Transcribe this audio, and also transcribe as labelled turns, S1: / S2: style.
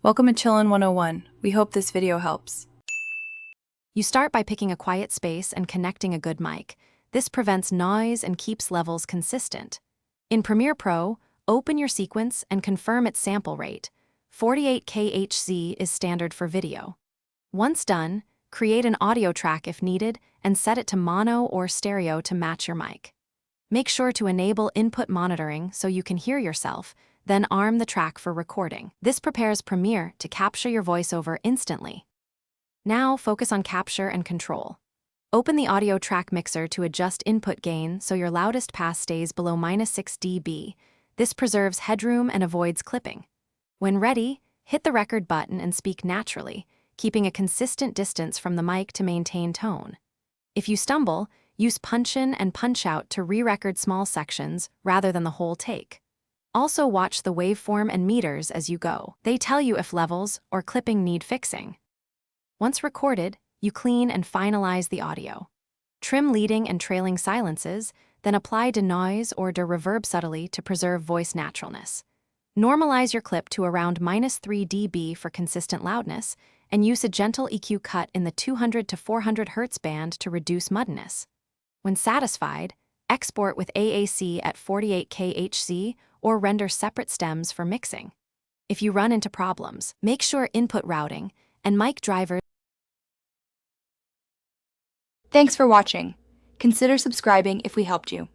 S1: Welcome to Chillin' 101. We hope this video helps.
S2: You start by picking a quiet space and connecting a good mic. This prevents noise and keeps levels consistent. In Premiere Pro, open your sequence and confirm its sample rate. 48K HZ is standard for video. Once done, create an audio track if needed and set it to mono or stereo to match your mic. Make sure to enable input monitoring so you can hear yourself, then arm the track for recording. This prepares Premiere to capture your voiceover instantly. Now focus on capture and control. Open the audio track mixer to adjust input gain so your loudest pass stays below -6 dB. This preserves headroom and avoids clipping. When ready, hit the record button and speak naturally, keeping a consistent distance from the mic to maintain tone. If you stumble, use punch-in and punch-out to re-record small sections rather than the whole take. Also watch the waveform and meters as you go. They tell you if levels or clipping need fixing. Once recorded, you clean and finalize the audio. Trim leading and trailing silences, then apply denoise or reverb subtly to preserve voice naturalness. Normalize your clip to around -3 dB for consistent loudness, and use a gentle EQ cut in the 200 to 400 Hz band to reduce muddiness. When satisfied, export with AAC at 48K HZ or render separate stems for mixing. If you run into problems, make sure input routing and mic drivers.
S3: Thanks for watching. Consider subscribing if we helped you.